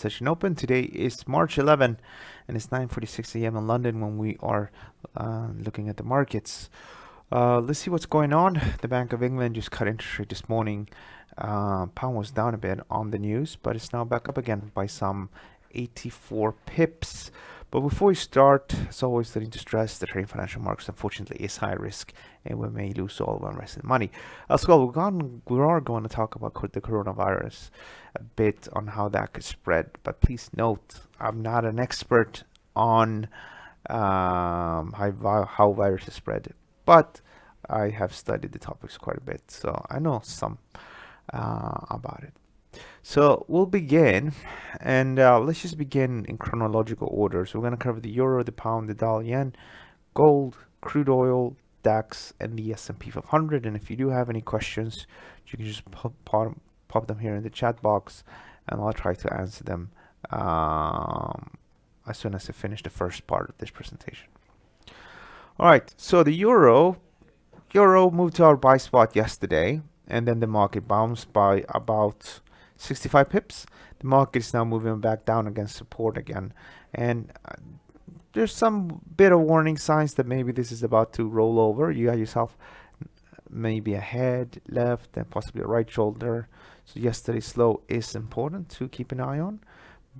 Session open. Today is March 11 and it's 9:46 a.m. in London when we are looking at the markets. Let's see what's going on. The Bank of England just cut interest rate this morning. Pound was down a bit on the news, but it's now back up again by some 84 pips. But before we start, as always, I need to stress the trading financial markets unfortunately is high risk and we may lose all of our invested money. As well, we are going to talk about the coronavirus a bit on how that could spread. But please note, I'm not an expert on how viruses spread, but I have studied the topics quite a bit, so I know some about it. So we'll begin, and let's just begin in chronological order. So we're going to cover the euro, the pound, the dollar, yen, gold, crude oil, DAX, and the S&P 500. And if you do have any questions, you can just pop them here in the chat box, and I'll try to answer them as soon as I finish the first part of this presentation. All right, so the euro moved to our buy spot yesterday, and then the market bounced by about 65 pips. The market is now moving back down against support again, and there's some bit of warning signs that maybe this is about to roll over. You got yourself maybe a head left and possibly a right shoulder. So yesterday's low is important to keep an eye on,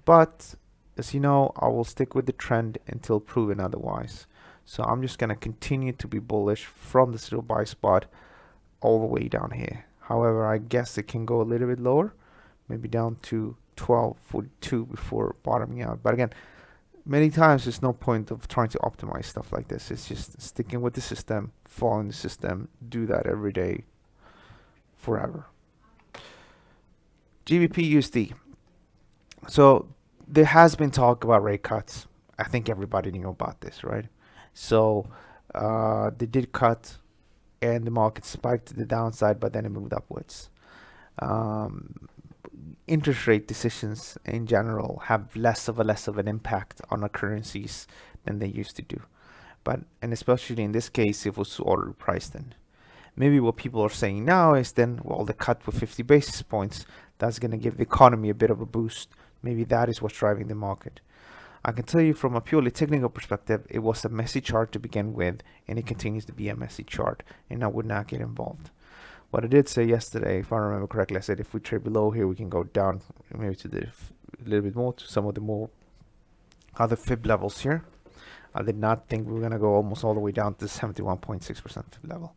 but as you know, I will stick with the trend until proven otherwise. So I'm just going to continue to be bullish from this little buy spot all the way down here. However, I guess it can go a little bit lower, maybe down to 12.42 before bottoming out. But again, many times there's no point of trying to optimize stuff like this. It's just sticking with the system, following the system, do that every day, forever. GBPUSD. So there has been talk about rate cuts. I think everybody knew about this, right? So they did cut, and the market spiked to the downside, but then it moved upwards. Interest rate decisions in general have less of an impact on our currencies than they used to do. And especially in this case, it was already priced in. Maybe what people are saying now is then, well, the cut with 50 basis points, that's going to give the economy a bit of a boost. Maybe that is what's driving the market. I can tell you from a purely technical perspective, it was a messy chart to begin with, and it continues to be a messy chart, and I would not get involved. What I did say yesterday, if I remember correctly, I said if we trade below here, we can go down maybe to a little bit more to some of the more other fib levels here. I did not think we were going to go almost all the way down to 71.6% fib level.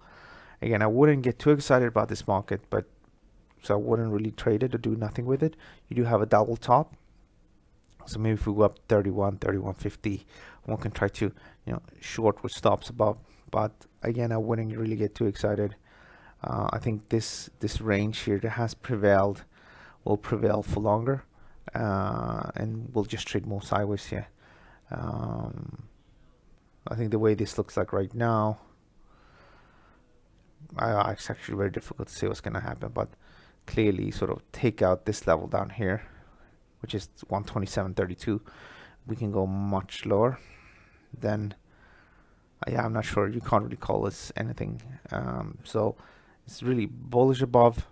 Again, I wouldn't get too excited about this market, but so I wouldn't really trade it or do nothing with it. You do have a double top. So maybe if we go up 31.50, one can try to, short with stops above. But again, I wouldn't really get too excited. I think this range here that has prevailed will prevail for longer, and we'll just trade more sideways here. I think the way this looks like right now, it's actually very difficult to say what's going to happen, but clearly sort of take out this level down here, which is 127.32. We can go much lower. Then, I'm not sure. You can't really call this anything. So it's really bullish above,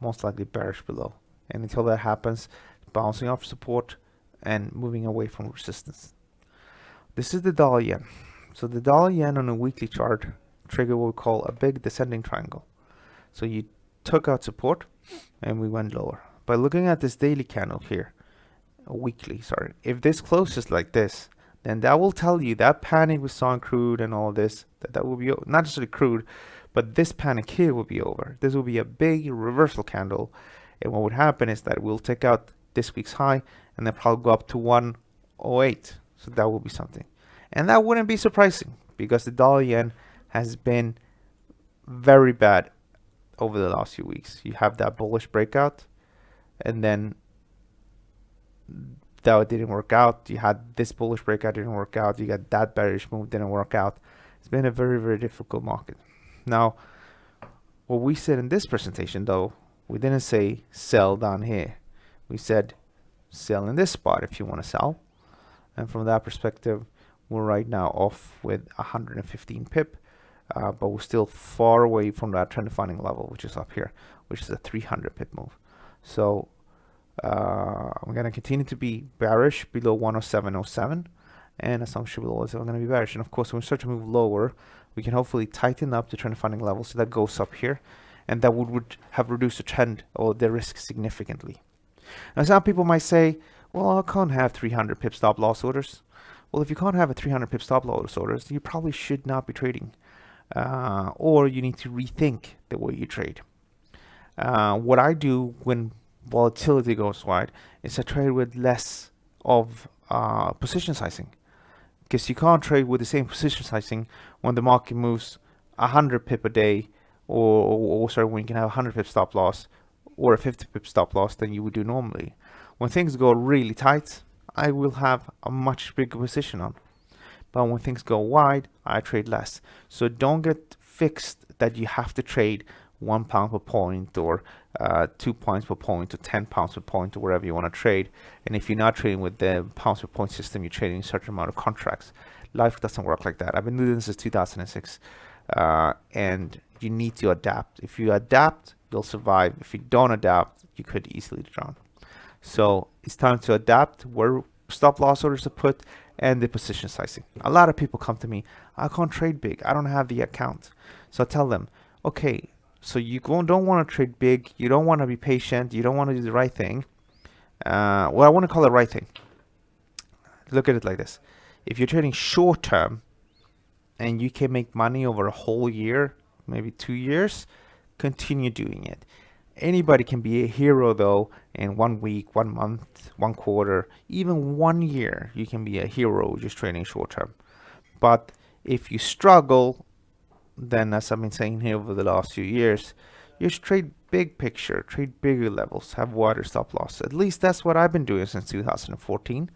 most likely bearish below. And until that happens, bouncing off support and moving away from resistance. This is the dollar yen. So the dollar yen on a weekly chart triggered what we call a big descending triangle. So you took out support and we went lower. By looking at this daily candle here, if this closes like this, then that will tell you that panic we saw in crude and all this, that will be not just crude, but this panic here will be over. This will be a big reversal candle, and what would happen is that we'll take out this week's high and then probably go up to 108. So that will be something, and that wouldn't be surprising because the dollar yen has been very bad over the last few weeks. You have that bullish breakout, and then that didn't work out. You had this bullish breakout, didn't work out. You got that bearish move, didn't work out. It's been a very, very difficult market. Now, what we said in this presentation, though, we didn't say sell down here. We said sell in this spot if you want to sell. And from that perspective, we're right now off with 115 pip, but we're still far away from that trend defining level, which is up here, which is a 300 pip move. So I'm going to continue to be bearish below 107.07, and assumption below is I'm going to be bearish. And of course, when we start to move lower, we can hopefully tighten up the trend funding level so that goes up here, and that would have reduced the trend or the risk significantly. Now, some people might say, well, I can't have 300 pip stop loss orders. Well, if you can't have a 300 pip stop loss orders, you probably should not be trading, or you need to rethink the way you trade. What I do when volatility goes wide is I trade with less of position sizing, because you can't trade with the same position sizing when the market moves 100 pip a day, or sorry, when you can have 100 pip stop loss or a 50 pip stop loss than you would do normally. When things go really tight, I will have a much bigger position on. But when things go wide, I trade less. So don't get fixed that you have to trade £1 per point, or 2 points per point, or 10 pounds per point, or wherever you want to trade. And if you're not trading with the pounds per point system, you're trading a certain amount of contracts. Life doesn't work like that. I've been doing this since 2006, and you need to adapt. If you adapt, you'll survive. If you don't adapt, you could easily drown. So it's time to adapt where stop loss orders are put and the position sizing. A lot of people come to me, I can't trade big, I don't have the account. So I tell them, okay, so you don't want to trade big, you don't want to be patient, you don't want to do the right thing. Well, I want to call it right thing. Look at it like this. If you're trading short term and you can make money over a whole year, maybe 2 years, continue doing it. Anybody can be a hero though in 1 week, 1 month, 1 quarter, even 1 year. You can be a hero just trading short term. But if you struggle, then as I've been saying here over the last few years, you should trade big picture, trade bigger levels, have wider stop loss. At least that's what I've been doing since 2014.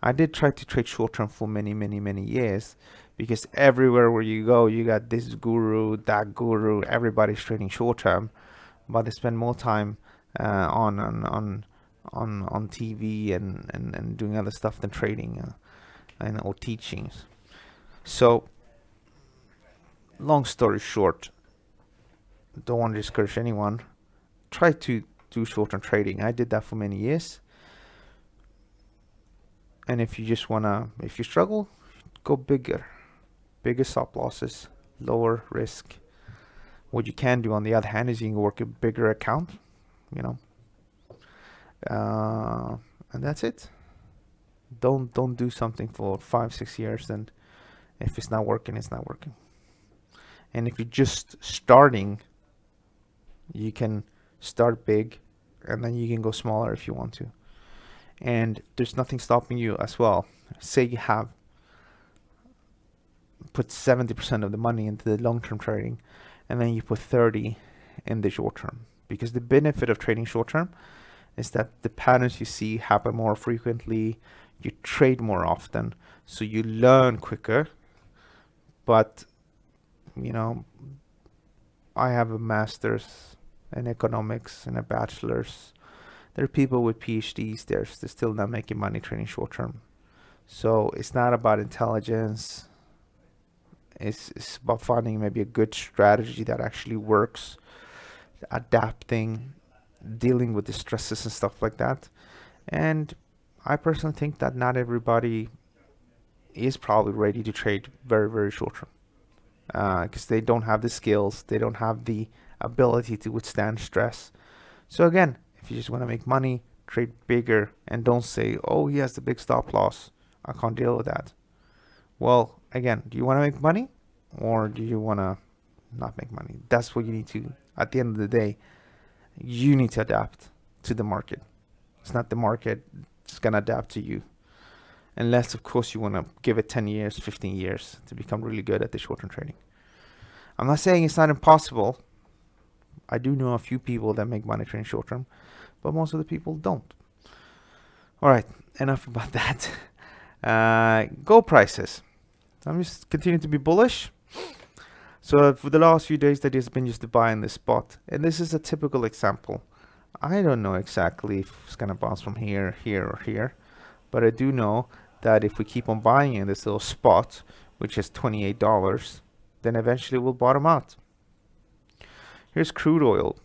I did try to trade short term for many years, because everywhere where you go, you got this guru, that guru, everybody's trading short term. But they spend more time on TV and doing other stuff than trading or teachings. So, long story short, don't want to discourage anyone. Try to do short-term trading. I did that for many years. And if you just if you struggle, go bigger stop losses, lower risk. What you can do on the other hand is you can work a bigger account, and that's it. Don't do something for 5-6 years, and if it's not working, it's not working. And if you're just starting, you can start big, and then you can go smaller if you want to. And there's nothing stopping you as well. Say you have put 70% of the money into the long-term trading, and then you put 30 in the short term. Because the benefit of trading short term is that the patterns you see happen more frequently, you trade more often, so you learn quicker. But I have a master's in economics and a bachelor's. There are people with PhDs, they're still not making money trading short term. So it's not about intelligence. It's about finding maybe a good strategy that actually works, adapting, dealing with the stresses and stuff like that. And I personally think that not everybody is probably ready to trade very short term, because they don't have the skills, they don't have the ability to withstand stress. So again, if you just want to make money, trade bigger, and don't say, oh, he has the big stop loss, I can't deal with that. Well, again, do you want to make money, or do you want to not make money? That's what you need to, at the end of the day, you need to adapt to the market. It's not the market that's going to adapt to you. Unless, of course, you want to give it 10 years, 15 years to become really good at the short-term trading. I'm not saying it's not impossible. I do know a few people that make money trading short-term, but most of the people don't. All right, enough about that. Gold prices. I'm just continuing to be bullish. So for the last few days, that has been just to buy in this spot. And this is a typical example. I don't know exactly if it's going to bounce from here, here, or here. But I do know that if we keep on buying in this little spot, which is $28, then eventually we'll bottom out. Here's crude oil.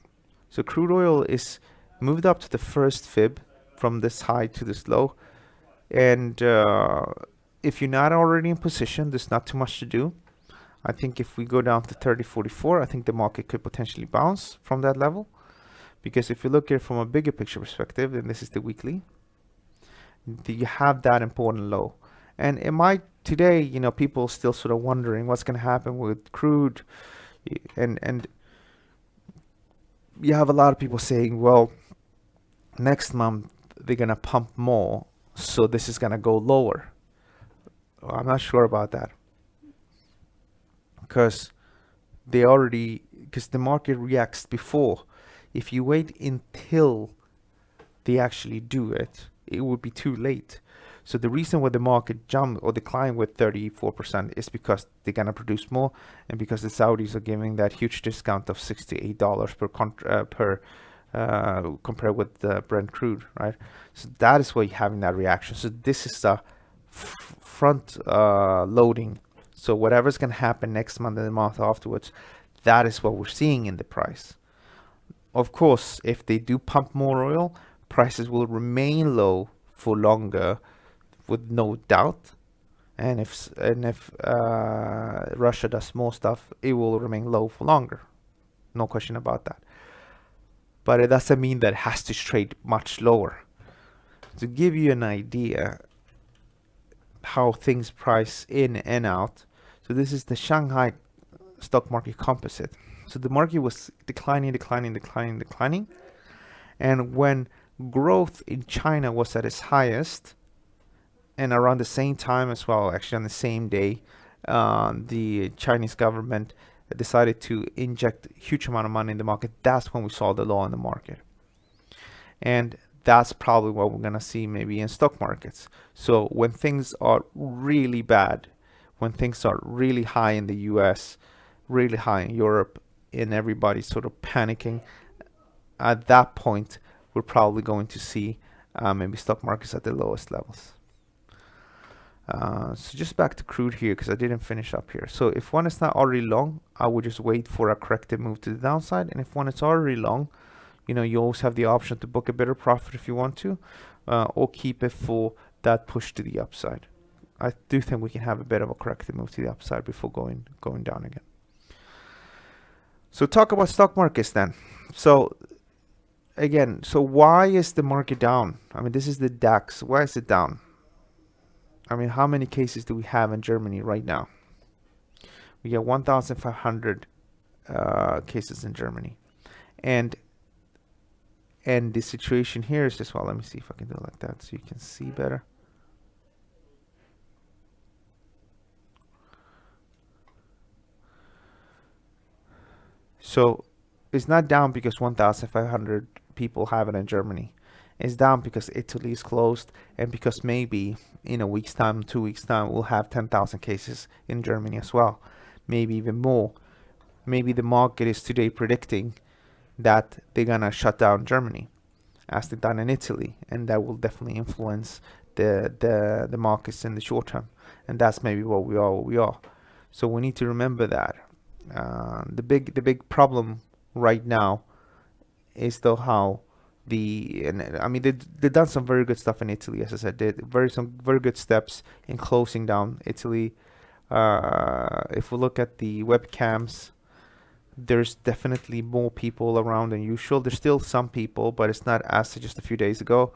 So crude oil is moved up to the first fib from this high to this low, and if you're not already in position, there's not too much to do. I think if we go down to 30.44, I think the market could potentially bounce from that level, because if you look at it from a bigger picture perspective, and this is the weekly, you have that important low. And it might today, you know, people still sort of wondering what's going to happen with crude, and you have a lot of people saying, well, next month they're going to pump more, so this is going to go lower. Well, I'm not sure about that, because the market reacts before. If you wait until they actually do it, it would be too late. So the reason why the market jumped or declined with 34% is because they're gonna produce more, and because the Saudis are giving that huge discount of $68 per compared with the Brent crude, right? So that is why you're having that reaction. So this is the front loading. So whatever's gonna happen next month and the month afterwards, that is what we're seeing in the price. Of course, if they do pump more oil, prices will remain low for longer, with no doubt. And if Russia does more stuff, it will remain low for longer. No question about that. But it doesn't mean that it has to trade much lower. To give you an idea how things price in and out, so this is the Shanghai stock market composite. So the market was declining. And when growth in China was at its highest, and around the same time as well, actually on the same day, the Chinese government decided to inject a huge amount of money in the market. That's when we saw the low in the market. And that's probably what we're going to see maybe in stock markets. So when things are really bad, when things are really high in the US, really high in Europe, and everybody's sort of panicking, at that point, we're probably going to see maybe stock markets at the lowest levels. So just back to crude here, because I didn't finish up here. So if one is not already long, I would just wait for a corrective move to the downside. And if one is already long, you know, you always have the option to book a better profit if you want to, or keep it for that push to the upside. I do think we can have a bit of a corrective move to the upside before going down again. So talk about stock markets then. So again, so why is the market down? I mean, this is the DAX. Why is it down? I mean, how many cases do we have in Germany right now? We get 1,500 cases in Germany. And the situation here is just, well, let me see if I can do it like that so you can see better. So it's not down because 1,500 people have it in Germany. It's down because Italy is closed, and because maybe in a week's time, 2 weeks' time, we'll have 10,000 cases in Germany as well. Maybe even more. Maybe the market is today predicting that they're gonna shut down Germany, as they've done in Italy, and that will definitely influence the markets in the short term. And that's maybe what we are. So we need to remember that. The big problem right now is though how I mean they've done some very good stuff in Italy, as I said, some very good steps in closing down Italy. If we look at the webcams, there's definitely more people around than usual. There's still some people, but it's not as just a few days ago.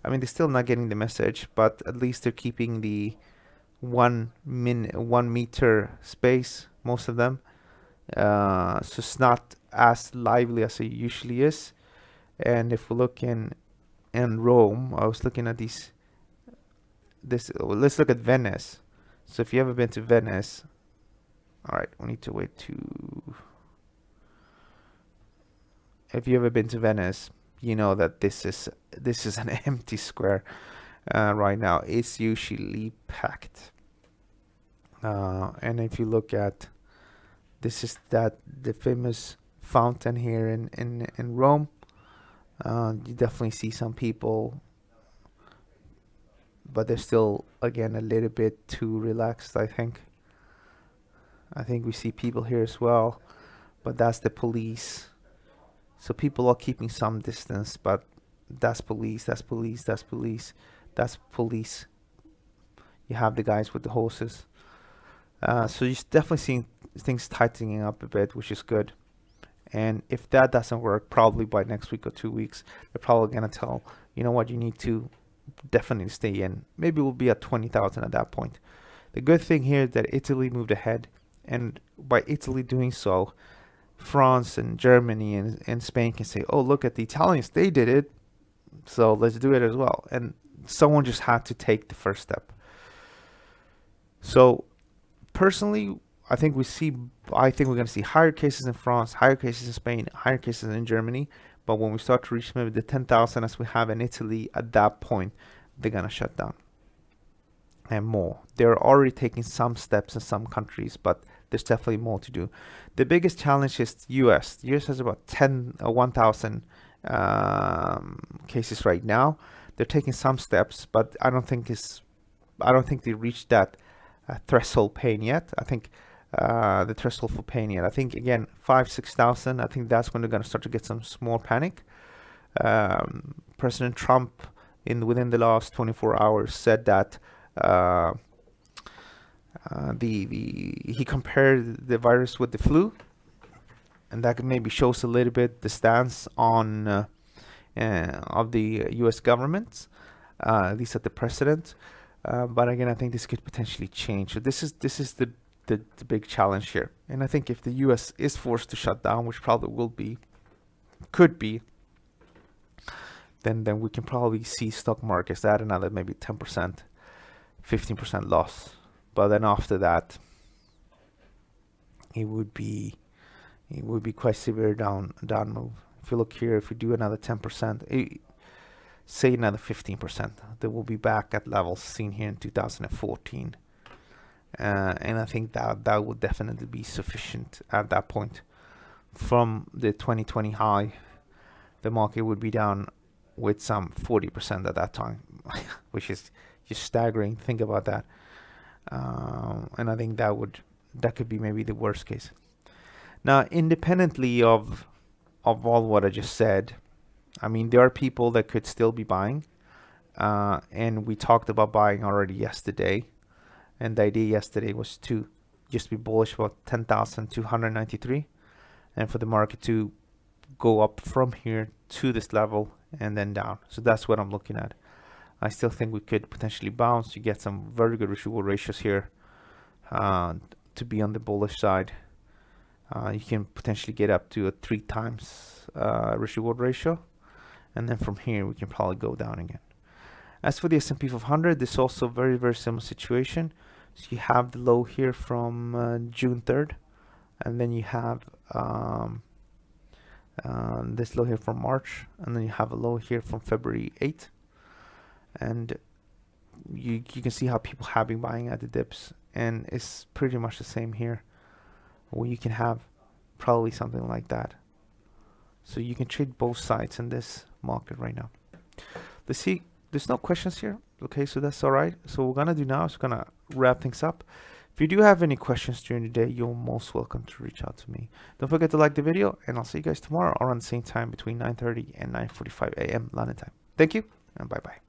I mean, they're still not getting the message, but at least they're keeping the 1 meter space, most of them. So it's not as lively as it usually is. And if we look in Rome, I was looking at let's look at Venice. So if you ever been to Venice, all right, we need to wait to. If you ever been to Venice, you know that this is an empty square right now. It's usually packed. And if you look at, this is the famous fountain here in Rome. You definitely see some people, but they're still, again, a little bit too relaxed, I think. I think we see people here as well, but that's the police So people are keeping some distance, but that's police, that's police, that's police, that's police. You have the guys with the horses. So you're definitely seeing things tightening up a bit, which is good. And if that doesn't work, probably by next week or 2 weeks, they're probably going to tell, you know what, you need to definitely stay in. Maybe we'll be at 20,000 at that point. The good thing here is that Italy moved ahead. And by Italy doing so, France and Germany and Spain can say, oh, look at the Italians, they did it, so let's do it as well. And someone just had to take the first step. So personally, I think we're going to see higher cases in France, higher cases in Spain, higher cases in Germany. But when we start to reach maybe the 10,000 as we have in Italy, at that point, they're going to shut down. And more. They're already taking some steps in some countries, but there's definitely more to do. The biggest challenge is the US. The US has about 1,000 cases right now. They're taking some steps, but I don't think they reached that threshold pain yet. I think the threshold for pain yet. I think again 5,000-6,000. I think that's when they're going to start to get some small panic. President Trump within the last 24 hours said that he compared the virus with the flu, and that maybe shows a little bit the stance on of the U.S. government, at least at the president. But again, I think this could potentially change. So this is the big challenge here. And I think if the U.S. is forced to shut down, which probably could be, then we can probably see stock markets at another maybe 10%, 15% loss. But then after that, it would be quite severe down move. If you look here, if we do another 10%, say another 15%, they will be back at levels seen here in 2014. And I think that would definitely be sufficient at that point. From the 2020 high, the market would be down with some 40% at that time, which is just staggering. Think about that. And I think that could be maybe the worst case. Now, independently of all what I just said, I mean, there are people that could still be buying, and we talked about buying already yesterday. And the idea yesterday was to just be bullish about 10,293, and for the market to go up from here to this level and then down. So that's what I'm looking at. I still think we could potentially bounce. You get some very good risk-reward ratios here to be on the bullish side. You can potentially get up to a 3 times risk-reward ratio, and then from here we can probably go down again. As for the S&P 500, this is also a very, very similar situation. So you have the low here from June 3rd, and then you have this low here from March, and then you have a low here from February 8th. And you can see how people have been buying at the dips, and it's pretty much the same here, where you can have probably something like that. So you can trade both sides in this market right now. Let's see, there's no questions here. Okay, so that's all right. So what we're gonna do now is we're gonna wrap things up. If you do have any questions during the day, you're most welcome to reach out to me. Don't forget to like the video, and I'll see you guys tomorrow around the same time between 9:30 and 9:45 a.m. London time. Thank you, and bye-bye.